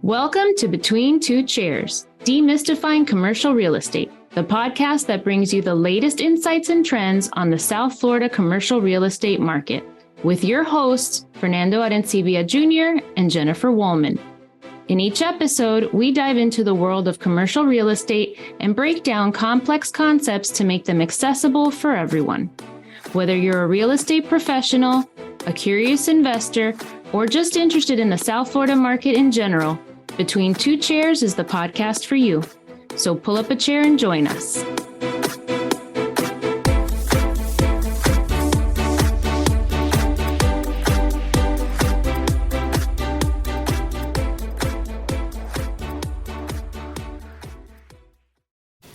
Welcome to Between Two Chairs, Demystifying Commercial Real Estate, the podcast that brings you the latest insights and trends on the South Florida commercial real estate market, with your hosts, Fernando Arencibia Jr. and Jennifer Woolman. In each episode, we dive into the world of commercial real estate and break down complex concepts to make them accessible for everyone. Whether you're a real estate professional, a curious investor, or just interested in the South Florida market in general, Between Two Chairs is the podcast for you. So pull up a chair and join us.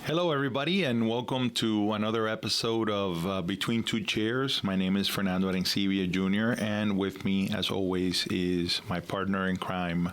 Hello, everybody, and welcome to another episode of Between Two Chairs. My name is Fernando Arencibia Jr., and with me, as always, is my partner in crime,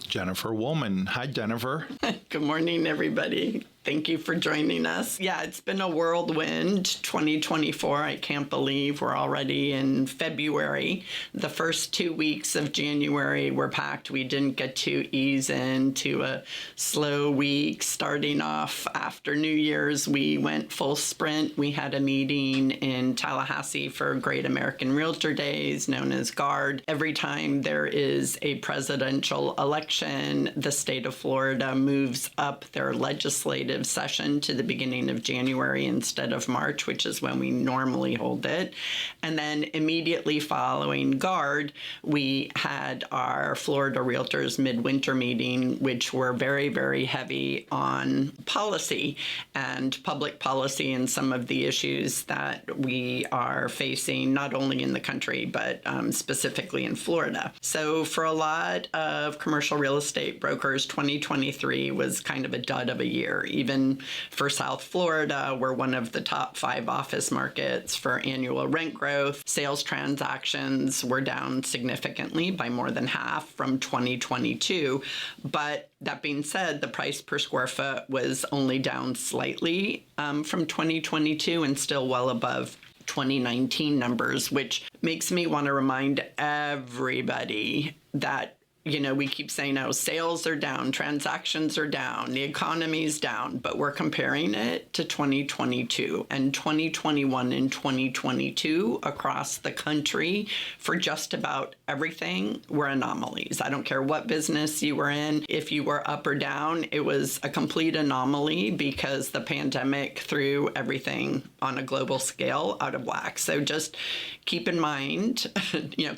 Jennifer Woolman. Hi, Jennifer. Good morning, everybody. Thank you for joining us. Yeah, it's been a whirlwind 2024. I can't believe we're already in February. The first 2 weeks of January were packed. We didn't get to ease into a slow week. Starting off after New Year's, we went full sprint. We had a meeting in Tallahassee for Great American Realtor Days, known as GARD. Every time there is a presidential election, the state of Florida moves up their legislative session to the beginning of January instead of March, which is when we normally hold it. And then immediately following GARD, we had our Florida Realtors midwinter meeting, which were very, very heavy on policy and public policy and some of the issues that we are facing, not only in the country, but specifically in Florida. So for a lot of commercial real estate brokers, 2023 was kind of a dud of a year. Even for South Florida, we're one of the top 5 office markets for annual rent growth. Sales transactions were down significantly by more than half from 2022. But that being said, the price per square foot was only down slightly from 2022 and still well above 2019 numbers, which makes me want to remind everybody that we keep saying, oh, sales are down, transactions are down, the economy's down, but we're comparing it to 2022 and 2021 and 2022 across the country for just about everything were anomalies. I don't care what business you were in. If you were up or down, it was a complete anomaly because the pandemic threw everything on a global scale out of whack. So just keep in mind,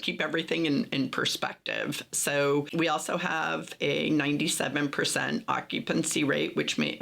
keep everything in perspective. So we also have a 97% occupancy rate,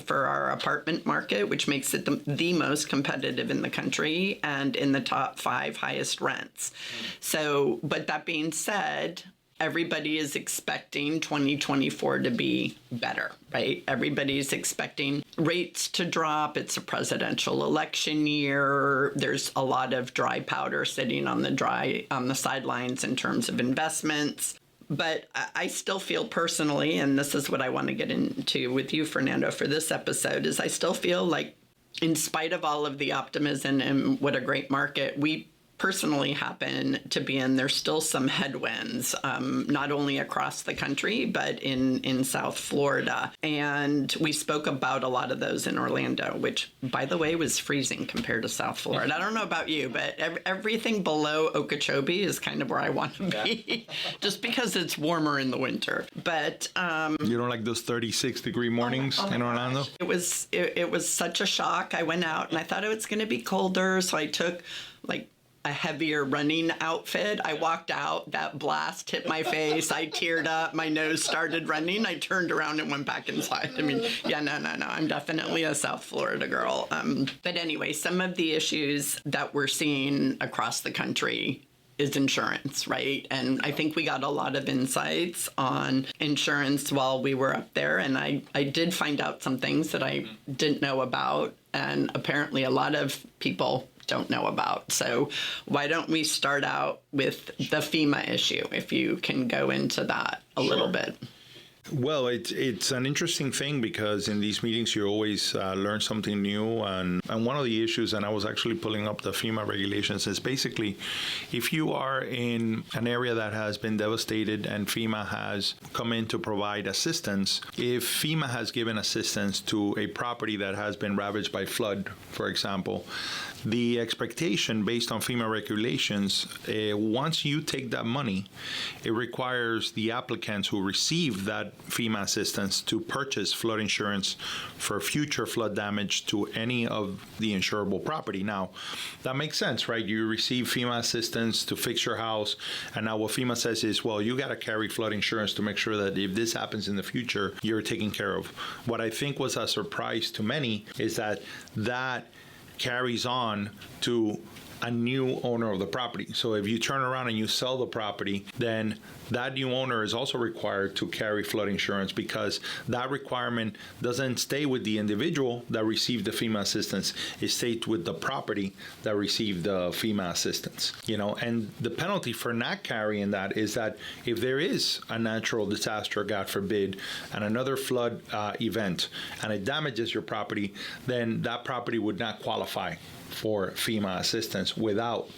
for our apartment market, which makes it the most competitive in the country and in the top 5 highest rents. So, but that being said, everybody is expecting 2024 to be better, right? Everybody's expecting rates to drop. It's a presidential election year. There's a lot of dry powder sitting on the sidelines in terms of investments. But I still feel personally, and this is what I want to get into with you, Fernando, for this episode, is I still feel like in spite of all of the optimism and what a great market we personally happen to be in, there's still some headwinds, not only across the country, but in South Florida. And we spoke about a lot of those in Orlando, which, by the way, was freezing compared to South Florida. I don't know about you, but everything below Okeechobee is kind of where I want to be, just because it's warmer in the winter. But you don't like those 36-degree mornings in Orlando? Gosh. It was such a shock. I went out and I thought it was going to be colder, so I took a heavier running outfit. I walked out, that blast hit my face, I teared up, my nose started running, I turned around and went back inside. I mean, no, I'm definitely a South Florida girl. But anyway, some of the issues that we're seeing across the country is insurance, right? And I think we got a lot of insights on insurance while we were up there, and I did find out some things that I didn't know about, and apparently a lot of people don't know about. So why don't we start out with the FEMA issue, if you can go into that a little bit. Well, it's an interesting thing because in these meetings you always learn something new. And one of the issues, and I was actually pulling up the FEMA regulations, is basically if you are in an area that has been devastated and FEMA has come in to provide assistance, if FEMA has given assistance to a property that has been ravaged by flood, for example, the expectation based on FEMA regulations, once you take that money, it requires the applicants who receive that FEMA assistance to purchase flood insurance for future flood damage to any of the insurable property. Now, that makes sense, right? You receive FEMA assistance to fix your house, and now what FEMA says is, well, you got to carry flood insurance to make sure that if this happens in the future, you're taken care of. What I think was a surprise to many is that carries on to a new owner of the property. So if you turn around and you sell the property, then that new owner is also required to carry flood insurance, because that requirement doesn't stay with the individual that received the FEMA assistance. It stays with the property that received the FEMA assistance. And the penalty for not carrying that is that if there is a natural disaster, God forbid, and another flood event, and it damages your property, then that property would not qualify for FEMA assistance without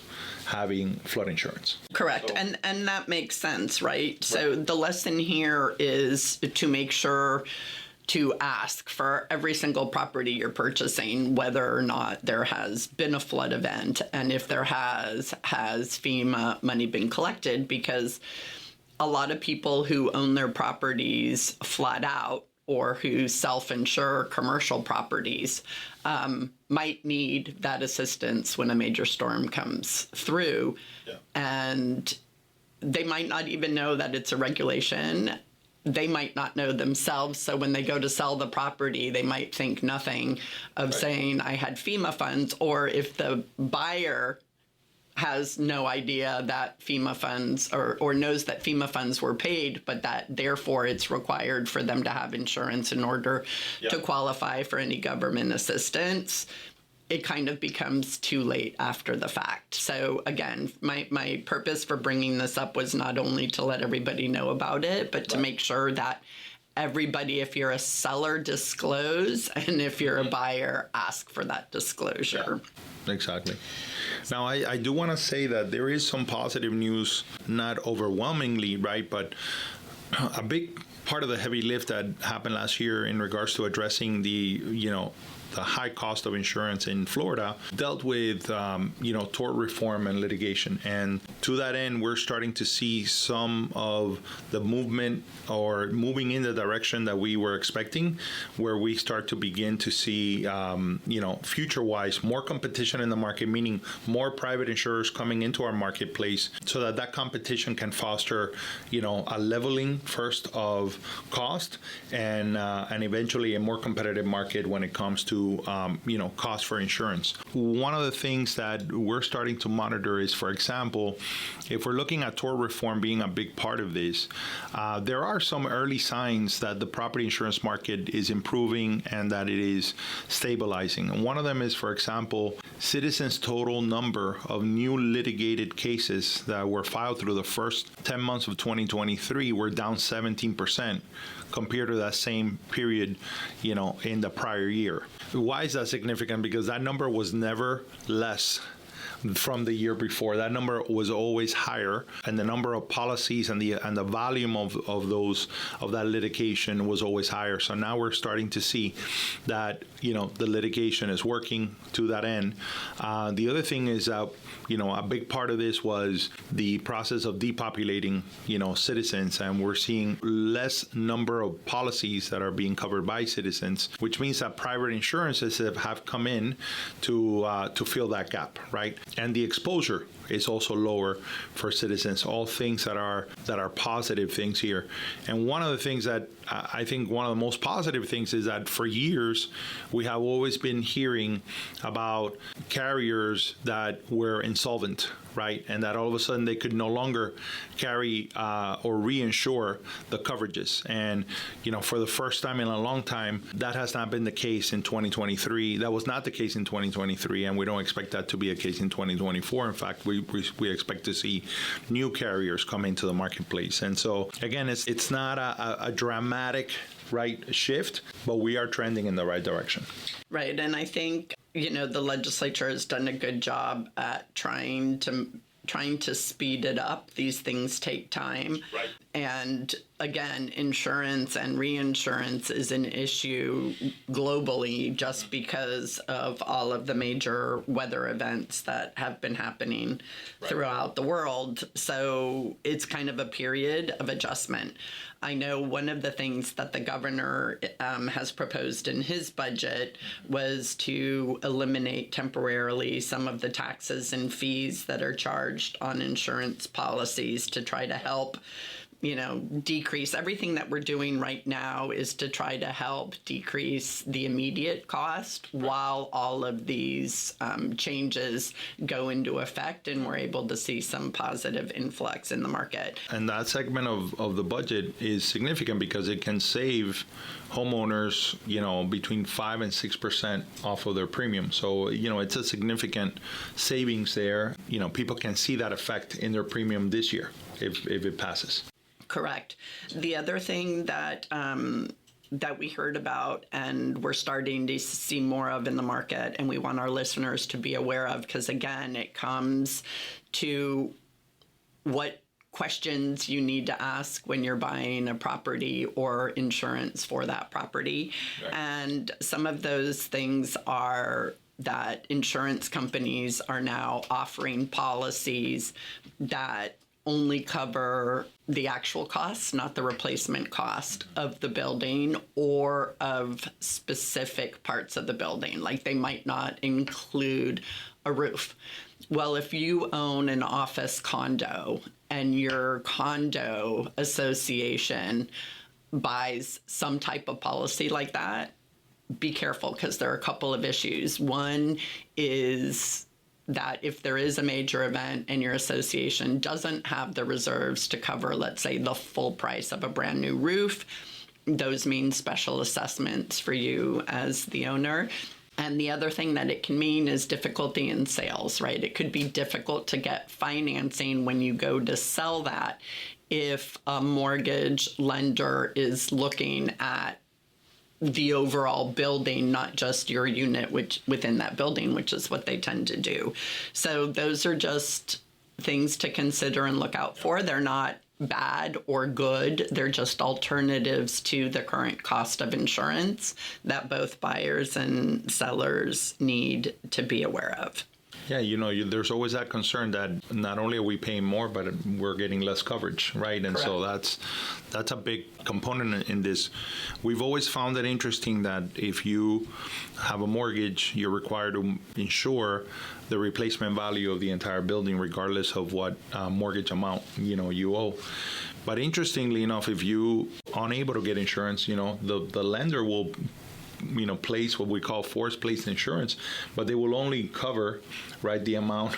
having flood insurance. Correct. And that makes sense, right? So the lesson here is to make sure to ask for every single property you're purchasing whether or not there has been a flood event, and if there has FEMA money been collected, because a lot of people who own their properties flat out or who self-insure commercial properties might need that assistance when a major storm comes through. Yeah. And they might not even know that it's a regulation. They might not know themselves. So when they go to sell the property, they might think nothing of saying, I had FEMA funds. Or if the buyer has no idea that FEMA funds or knows that FEMA funds were paid, but that therefore it's required for them to have insurance in order to qualify for any government assistance, it kind of becomes too late after the fact. So again, my purpose for bringing this up was not only to let everybody know about it, but to make sure that everybody, if you're a seller, disclose, and if you're a buyer, ask for that disclosure. Exactly. Now, I do want to say that there is some positive news, not overwhelmingly, right, but a big part of the heavy lift that happened last year in regards to addressing the high cost of insurance in Florida dealt with, tort reform and litigation. And to that end, we're starting to see some of the movement or moving in the direction that we were expecting, where we start to begin to see, future-wise, more competition in the market, meaning more private insurers coming into our marketplace, so that competition can foster, a leveling first of cost and eventually a more competitive market when it comes to cost for insurance. One of the things that we're starting to monitor is, for example, if we're looking at tort reform being a big part of this, there are some early signs that the property insurance market is improving and that it is stabilizing. And one of them is, for example, Citizens' total number of new litigated cases that were filed through the first 10 months of 2023 were down 17% compared to that same period, in the prior year. Why is that significant? Because that number was never less from the year before. That number was always higher, and the number of policies and the volume of that litigation was always higher. So now we're starting to see that the litigation is working to that end. The other thing is that a big part of this was the process of depopulating citizens, and we're seeing less number of policies that are being covered by citizens, which means that private insurances have come in to fill that gap, right? And the exposure is also lower for citizens. All things that are positive things here. And one of the things that I think one of the most positive things is that for years we have always been hearing about carriers that were insolvent, right? And that all of a sudden they could no longer carry or reinsure the coverages. And, for the first time in a long time, that has not been the case in 2023. That was not the case in 2023, and we don't expect that to be a case in 2024. In fact, we expect to see new carriers come into the marketplace. And so, again, it's not a dramatic shift, but we are trending in the right direction. Right. And I think, the legislature has done a good job at trying to speed it up. These things take time. Right. And again, insurance and reinsurance is an issue globally just because of all of the major weather events that have been happening throughout the world. So it's kind of a period of adjustment. I know one of the things that the governor has proposed in his budget was to eliminate temporarily some of the taxes and fees that are charged on insurance policies to try to help decrease. Everything that we're doing right now is to try to help decrease the immediate cost while all of these changes go into effect and we're able to see some positive influx in the market. And that segment of the budget is significant because it can save homeowners, between 5 and 6% off of their premium. So, it's a significant savings there. People can see that effect in their premium this year if it passes. Correct. The other thing that we heard about and we're starting to see more of in the market, and we want our listeners to be aware of, because again, it comes to what questions you need to ask when you're buying a property or insurance for that property. Right. And some of those things are that insurance companies are now offering policies that only cover the actual costs, not the replacement cost of the building or of specific parts of the building. Like they might not include a roof. Well, if you own an office condo and your condo association buys some type of policy like that, be careful because there are a couple of issues. One is that if there is a major event and your association doesn't have the reserves to cover, let's say, the full price of a brand new roof, those mean special assessments for you as the owner. And the other thing that it can mean is difficulty in sales, right? It could be difficult to get financing when you go to sell that if a mortgage lender is looking at the overall building, not just your unit within that building, which is what they tend to do. So those are just things to consider and look out for. They're not bad or good. They're just alternatives to the current cost of insurance that both buyers and sellers need to be aware of. Yeah, there's always that concern that not only are we paying more, but we're getting less coverage, right? And Correct. So that's a big component in this. We've always found it interesting that if you have a mortgage, you're required to insure the replacement value of the entire building, regardless of what mortgage amount you owe. But interestingly enough, if you unable to get insurance, the lender will place what we call force-placed insurance, but they will only cover the amount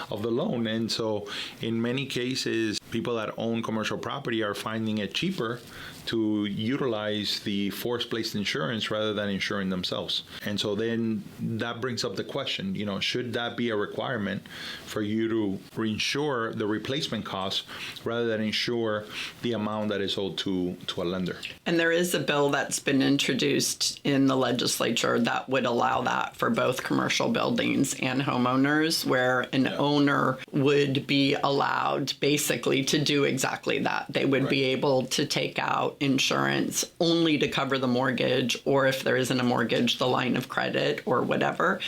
of the loan. And so in many cases, people that own commercial property are finding it cheaper to utilize the force-placed insurance rather than insuring themselves. And so then that brings up the question, should that be a requirement for you to reinsure the replacement costs rather than insure the amount that is owed to a lender? And there is a bill that's been introduced in the legislature that would allow that for both commercial buildings and homeowners, where an owner would be allowed basically to do exactly that. They would be able to take out insurance only to cover the mortgage, or if there isn't a mortgage, the line of credit or whatever.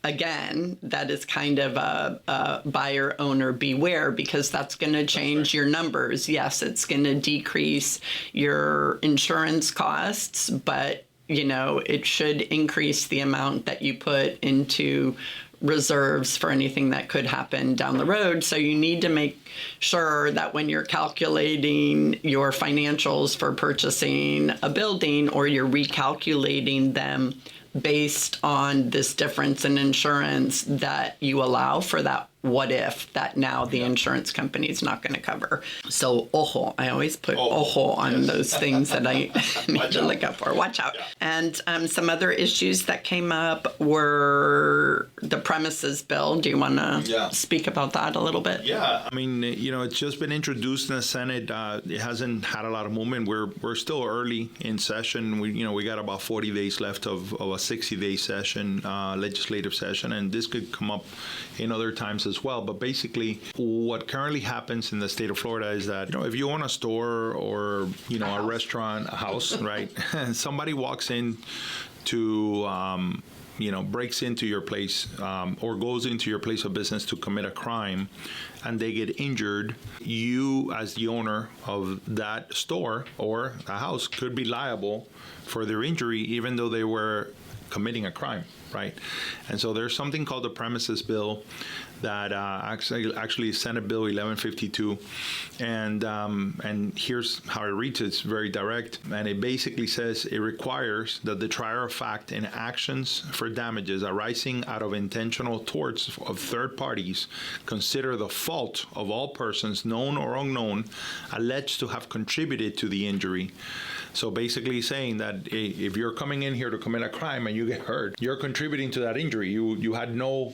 Again, that is kind of a buyer owner beware, because that's going to change your numbers. Yes, it's going to decrease your insurance costs, but it should increase the amount that you put into reserves for anything that could happen down the road. So you need to make sure that when you're calculating your financials for purchasing a building, or you're recalculating them based on this difference in insurance, that you allow for that what if that now the insurance company is not going to cover. So, ojo, I always put ojo on those things that I need to look up for. Watch out. Yeah. And some other issues that came up were the premises bill. Do you want to speak about that a little bit? Yeah, I mean, it's just been introduced in the Senate. It hasn't had a lot of movement. We're still early in session. We got about 40 days left of a 60-day session, legislative session, and this could come up in other times as well. But basically, what currently happens in the state of Florida is that, if you own a store or, a restaurant, a house, right, somebody walks in to, breaks into your place or goes into your place of business to commit a crime, and they get injured, you as the owner of that store or a house could be liable for their injury, even though they were committing a crime, right? And so there's something called the premises bill that actually is Senate Bill 1152, and here's how it reads. It's very direct, and it basically says it requires that the trier of fact in actions for damages arising out of intentional torts of third parties consider the fault of all persons, known or unknown, alleged to have contributed to the injury. So basically saying that if you're coming in here to commit a crime and you get hurt, you're contributing to that injury. You had no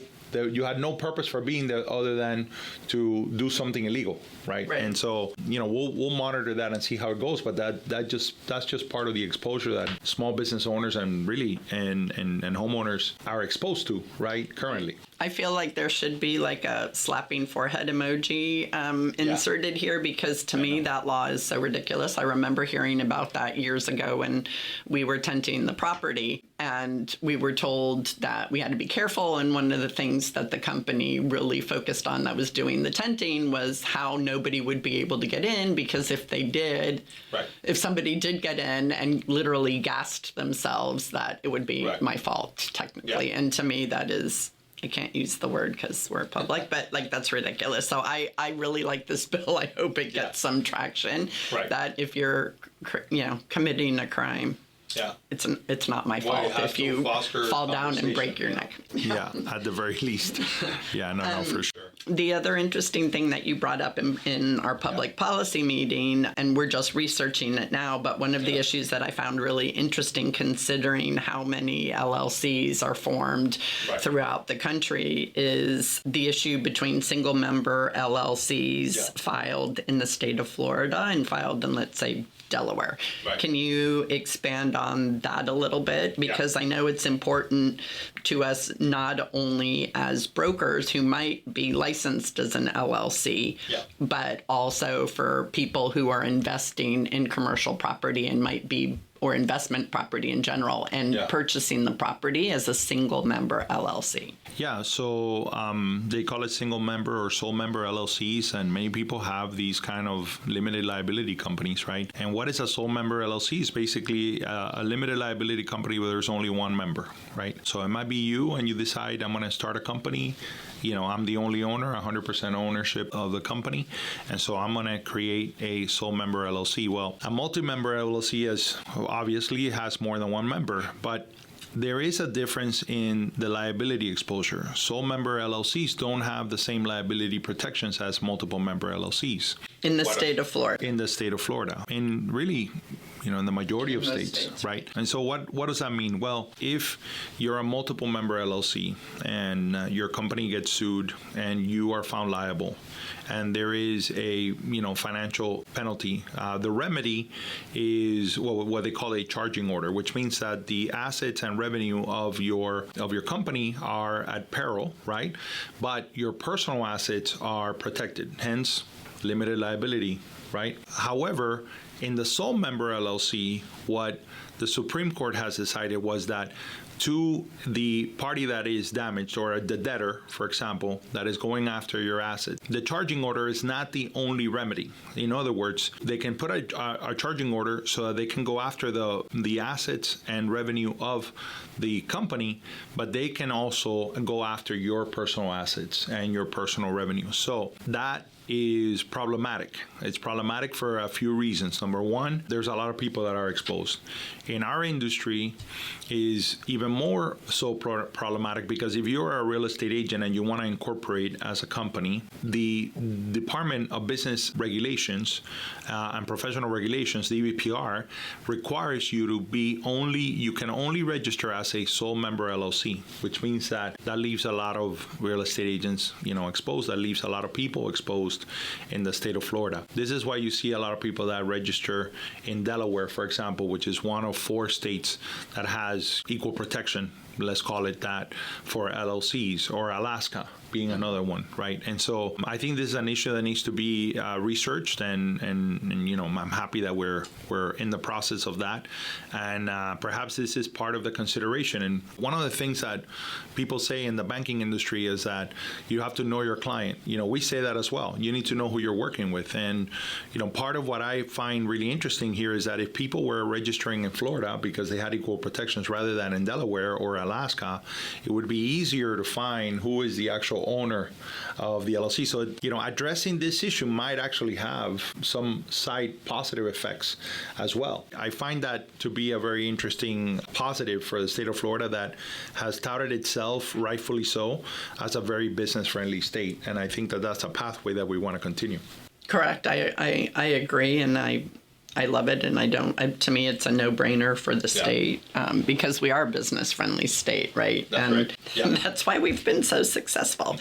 purpose for being there other than to do something illegal, right? And so, we'll monitor that and see how it goes. But that's just part of the exposure that small business owners and really and homeowners are exposed to, right, currently. I feel like there should be like a slapping forehead emoji inserted here, because to me that law is so ridiculous. I remember hearing about that years ago when we were tenting the property, and we were told that we had to be careful. And one of the things that the company really focused on that was doing the tenting was how nobody would be able to get in, because if they did, if somebody did get in and literally gassed themselves, that it would be my fault technically. Yeah. And to me that is, I can't use the word because we're public, but that's ridiculous. So I really like this bill. I hope it gets some traction. That if you're, committing a crime, it's not my fault if you fall down and break your neck. Yeah, at the very least. Yeah, no, for sure. The other interesting thing that you brought up in our public policy meeting, and we're just researching it now, but one of the issues that I found really interesting, considering how many LLCs are formed throughout the country, is the issue between single-member LLCs filed in the state of Florida and filed in, let's say, Delaware. Can you expand on that a little bit? Because I know it's important to us not only as brokers who might be licensed as an LLC, but also for people who are investing in commercial property and might be, or investment property in general, and purchasing the property as a single member LLC. Yeah, so they call it single member or sole member LLCs, and many people have these kind of limited liability companies, right? And what is a sole member LLC? Is basically a limited liability company where there's only one member, right? So it might be you, and you decide, I'm going to start a company. I'm the only owner, 100% ownership of the company, and so I'm going to create a sole member LLC. Well, a multi-member LLC obviously has more than one member, but there is a difference in the liability exposure. Sole member LLCs don't have the same liability protections as multiple member LLCs. In the state of Florida. In the state of Florida. And really, in the majority of states, right? And so what does that mean? Well, if you're a multiple member LLC and your company gets sued and you are found liable, and there is a financial penalty, the remedy is what they call a charging order, which means that the assets and revenue of your company are at peril, right? But your personal assets are protected, hence limited liability, right? However, in the sole member LLC, what the Supreme Court has decided was that to the party that is damaged, or the debtor, for example, that is going after your asset, the charging order is not the only remedy. In other words, they can put a charging order so that they can go after the assets and revenue of the company, but they can also go after your personal assets and your personal revenue. So that is problematic. It's problematic for a few reasons. Number one, there's a lot of people that are exposed. In our industry is even more so problematic because if you're a real estate agent and you want to incorporate as a company, the Department of Business Regulations and Professional Regulations, the DBPR, requires you to you can only register as a sole member LLC, which means that leaves a lot of real estate agents, exposed. That leaves a lot of people exposed in the state of Florida. This is why you see a lot of people that register in Delaware, for example, which is one of 4 states that has equal protection, let's call it that, for LLCs, or Alaska being another one, right? And so I think this is an issue that needs to be researched, and I'm happy that we're in the process of that, and perhaps this is part of the consideration. And one of the things that people say in the banking industry is that you have to know your client. We say that as well. You need to know who you're working with, and part of what I find really interesting here is that if people were registering in Florida because they had equal protections rather than in Delaware or Alaska, it would be easier to find who is the actual owner of the LLC. So, addressing this issue might actually have some side positive effects as well. I find that to be a very interesting positive for the state of Florida that has touted itself, rightfully so, as a very business-friendly state. And I think that that's a pathway that we want to continue. Correct. I agree, and I love it, and to me, it's a no-brainer for the state because we are a business-friendly state, right? That's right. Yeah. That's why we've been so successful.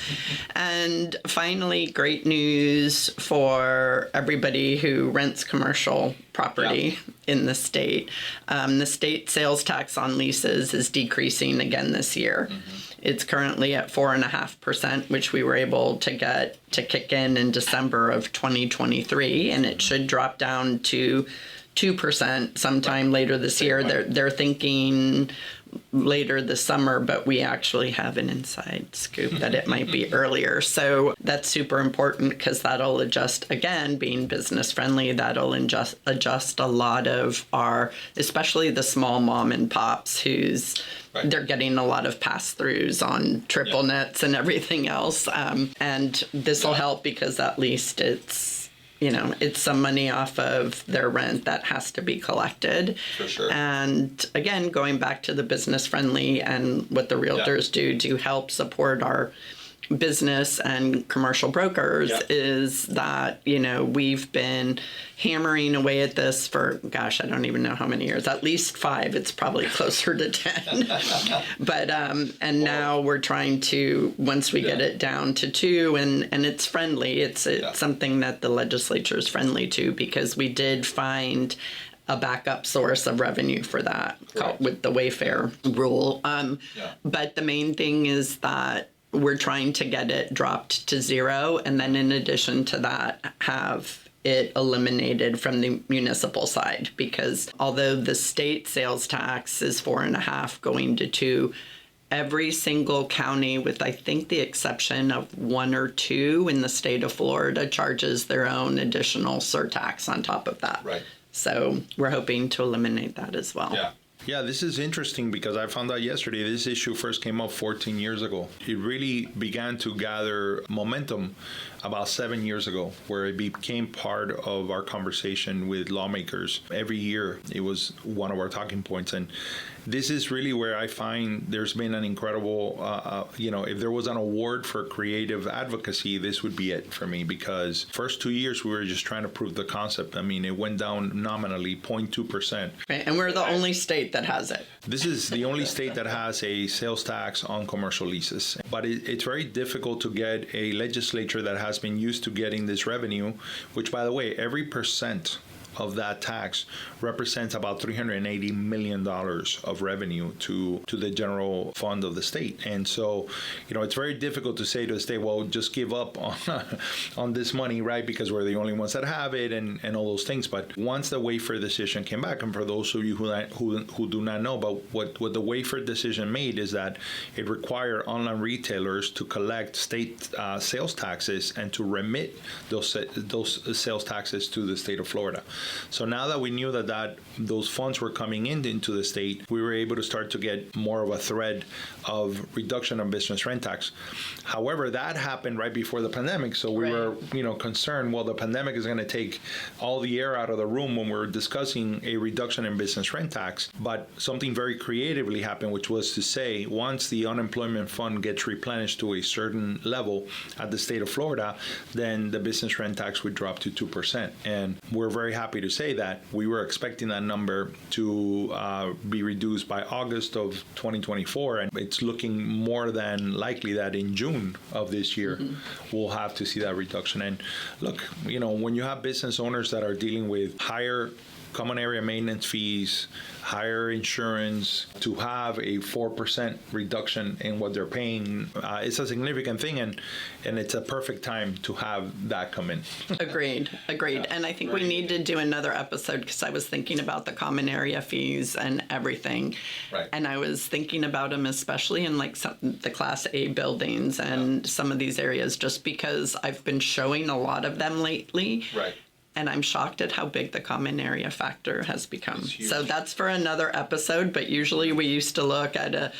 And finally, great news for everybody who rents commercial property in the state. The state sales tax on leases is decreasing again this year. Mm-hmm. It's currently at 4.5%, which we were able to get to kick in December of 2023, and it should drop down to 2% sometime later this year. They're thinking later this summer, but we actually have an inside scoop that it might be earlier. So that's super important because that'll adjust, again, being business friendly, that'll adjust a lot of our, especially the small mom and pops they're getting a lot of pass-throughs on triple nets and everything else. And this will help because at least it's some money off of their rent that has to be collected. For sure. And again, going back to the business friendly and what the realtors do to help support our business and commercial brokers is that, we've been hammering away at this for, I don't even know how many years, at least 5. It's probably closer to 10. But, and now we're trying to, once we get it down to 2, and it's friendly, it's something that the legislature is friendly to, because we did find a backup source of revenue for that with the Wayfair rule. But the main thing is that we're trying to get it dropped to 0, and then in addition to that, have it eliminated from the municipal side, because although the state sales tax is 4.5 going to 2, every single county, with I think the exception of 1 or 2 in the state of Florida, charges their own additional surtax on top of that. Right. So we're hoping to eliminate that as well. Yeah, this is interesting because I found out yesterday this issue first came up 14 years ago. It really began to gather momentum about 7 years ago, where it became part of our conversation with lawmakers. Every year, it was one of our talking points. And this is really where I find there's been an incredible, if there was an award for creative advocacy, this would be it for me, because first 2 years, we were just trying to prove the concept. I mean, it went down nominally 0.2%. Right, and we're the only state that has it. This is the only state that has a sales tax on commercial leases. But it's very difficult to get a legislature that has been used to getting this revenue, which, by the way, every percent of that tax represents about $380 million of revenue to the general fund of the state. And so, it's very difficult to say to the state, well, just give up on this money, right? Because we're the only ones that have it and all those things. But once the Wayfair decision came back, and for those of you who do not know, but what the Wayfair decision made is that it required online retailers to collect state sales taxes and to remit those sales taxes to the state of Florida. So now that we knew that those funds were coming into the state, we were able to start to get more of a thread of reduction of business rent tax. However, that happened right before the pandemic, so we were, concerned, well, the pandemic is going to take all the air out of the room when we're discussing a reduction in business rent tax. But something very creatively happened, which was to say, once the unemployment fund gets replenished to a certain level at the state of Florida, then the business rent tax would drop to 2%. And we're very happy to say that we were expecting that number to be reduced by August of 2024, and it's looking more than likely that in June of this year, we'll have to see that reduction. And look, when you have business owners that are dealing with higher common area maintenance fees, higher insurance, to have a 4% reduction in what they're paying, it's a significant thing, and it's a perfect time to have that come in. Agreed. And I think we need to do another episode, because I was thinking about the common area fees and everything. Right. And I was thinking about them, especially in like the Class A buildings and some of these areas, just because I've been showing a lot of them lately. Right. And I'm shocked at how big the common area factor has become. So that's for another episode, but usually we used to look at a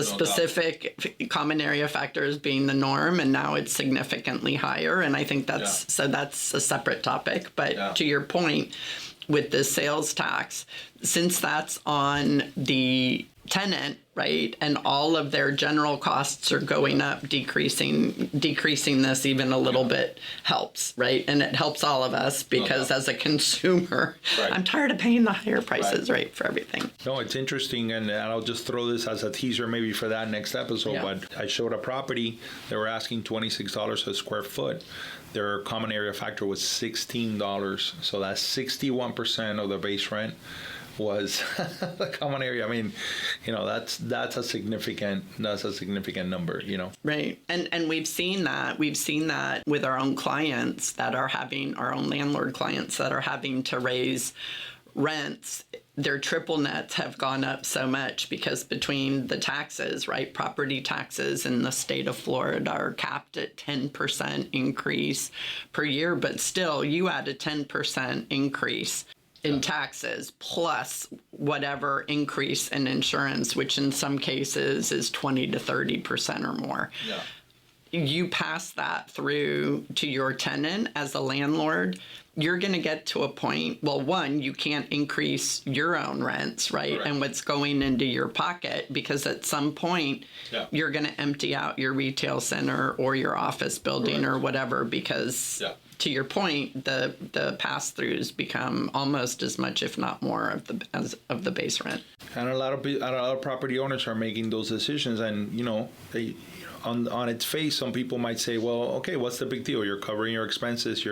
specific common area factor as being the norm, and now it's significantly higher. And I think that's a separate topic. But to your point, with the sales tax, since that's on the tenant, right, and all of their general costs are going up, decreasing this even a little bit helps, right? And it helps all of us, because as a consumer, I'm tired of paying the higher prices, right, for everything. No, it's interesting, and I'll just throw this as a teaser maybe for that next episode, but I showed a property, they were asking $26 a square foot. Their common area factor was $16, so that's 61% of the base rent was the common area. I mean, that's a significant number, Right. And we've seen that with our own clients that are having, our own landlord clients that are having to raise rents. Their triple nets have gone up so much because between the taxes, right, property taxes in the state of Florida are capped at 10% increase per year, but still you add a 10% increase in taxes plus whatever increase in insurance, which in some cases is 20 to 30% or more. Yeah. You pass that through to your tenant as a landlord, you're going to get to a point, well, one, you can't increase your own rents, right? And what's going into your pocket, because at some point you're going to empty out your retail center or your office building or whatever, because to your point, the pass-throughs become almost as much, if not more, of the base rent. And a lot of property owners are making those decisions, and they. On its face, some people might say, well, okay, what's the big deal? You're covering your expenses,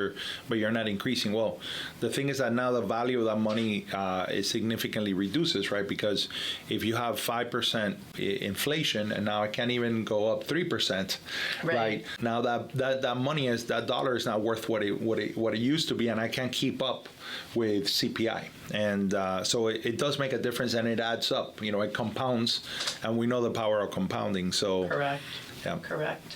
but you're not increasing. Well, the thing is that now the value of that money is significantly reduces, right? Because if you have 5% inflation and now it can't even go up 3%, right? Now that money that dollar is not worth what it used to be, and I can't keep up with CPI. And so it does make a difference, and it adds up. It compounds, and we know the power of compounding. So correct. Yeah. Correct.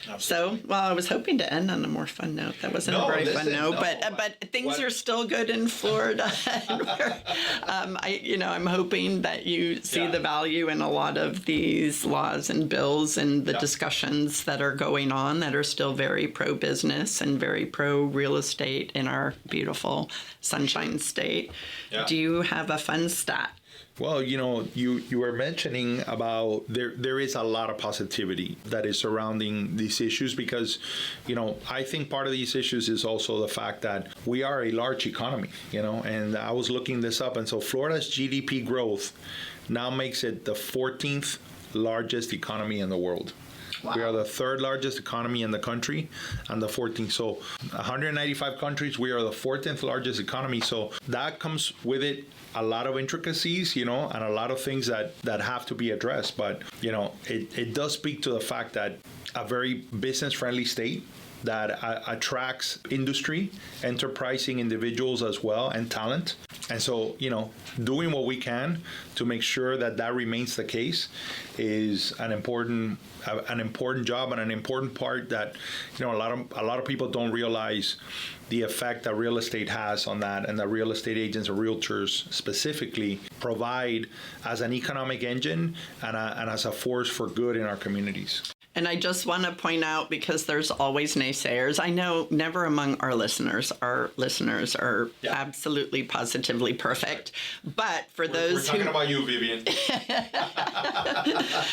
Absolutely. So, I was hoping to end on a more fun note. That wasn't a very fun note, but things are still good in Florida. I'm hoping that you see the value in a lot of these laws and bills and the discussions that are going on that are still very pro-business and very pro-real estate in our beautiful Sunshine State. Yeah. Do you have a fun stat? Well, you were mentioning about there is a lot of positivity that is surrounding these issues because, I think part of these issues is also the fact that we are a large economy, and I was looking this up. And so Florida's GDP growth now makes it the 14th largest economy in the world. Wow. We are the third largest economy in the country and the 14th. So 195 countries, we are the 14th largest economy. So that comes with it a lot of intricacies, and a lot of things that have to be addressed. But, it does speak to the fact that a very business-friendly state that attracts industry, enterprising individuals as well, and talent. And so, doing what we can to make sure that that remains the case is an important job and an important part that, a lot of people don't realize the effect that real estate has on that, and that real estate agents or realtors specifically provide as an economic engine and as a force for good in our communities. And I just want to point out, because there's always naysayers, I know never among our listeners are absolutely positively perfect. But for those we're talking about you, Vivian.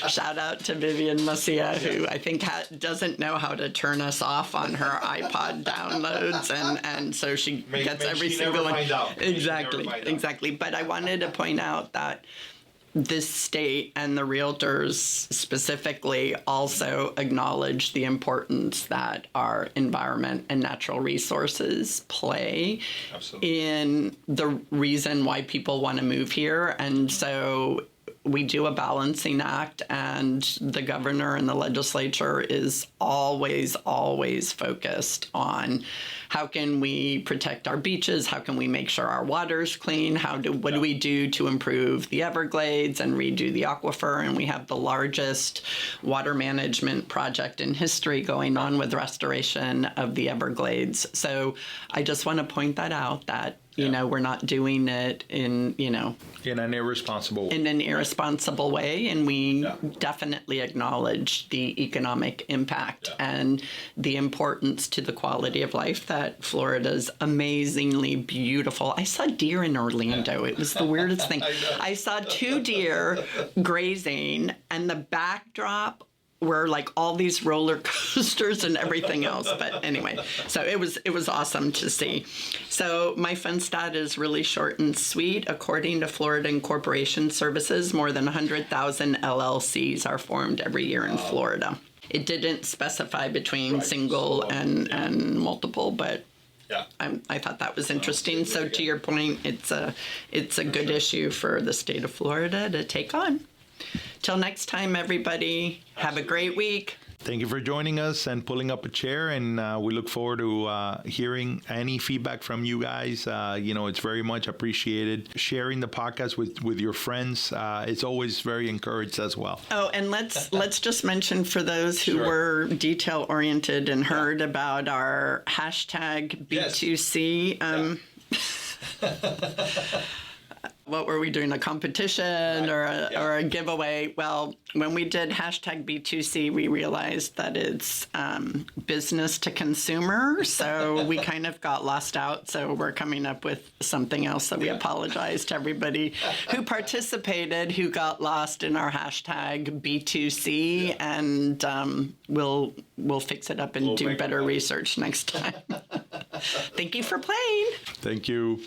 Shout out to Vivian Macia, who I think doesn't know how to turn us off on her iPod downloads, and so she gets every single one. Exactly. But I wanted to point out that this state and the realtors specifically also acknowledge the importance that our environment and natural resources play in the reason why people want to move here. And so we do a balancing act, and the governor and the legislature is always focused on how can we protect our beaches, how can we make sure our water's clean, what do we do to improve the Everglades and redo the aquifer. And we have the largest water management project in history going on with restoration of the Everglades. So I just want to point that out, that we're not doing it in an irresponsible way, and we definitely acknowledge the economic impact and the importance to the quality of life that Florida's amazingly beautiful. I saw deer in Orlando. It was the weirdest thing. I saw 2 deer grazing, and the backdrop were like all these roller coasters and everything else. But anyway, so it was awesome to see. So my fun stat is really short and sweet. According to Florida Incorporation Services, more than 100,000 LLCs are formed every year in Florida. It didn't specify between single and multiple, but I thought that was interesting. So to your point, it's a good issue for the state of Florida to take on. Till next time, everybody, have a great week. Thank you for joining us and pulling up a chair, and we look forward to hearing any feedback from you guys. It's very much appreciated. Sharing the podcast with your friends, it's always very encouraged as well. Oh, and let's just mention for those who were detail oriented and heard about our hashtag B2C. What were we doing, a competition or a giveaway? Well, when we did hashtag B2C, we realized that it's business to consumer. So we kind of got lost out. So we're coming up with something else. So we apologize to everybody who participated, who got lost in our hashtag B2C. And we'll fix it up and do better research next time. Thank you for playing. Thank you.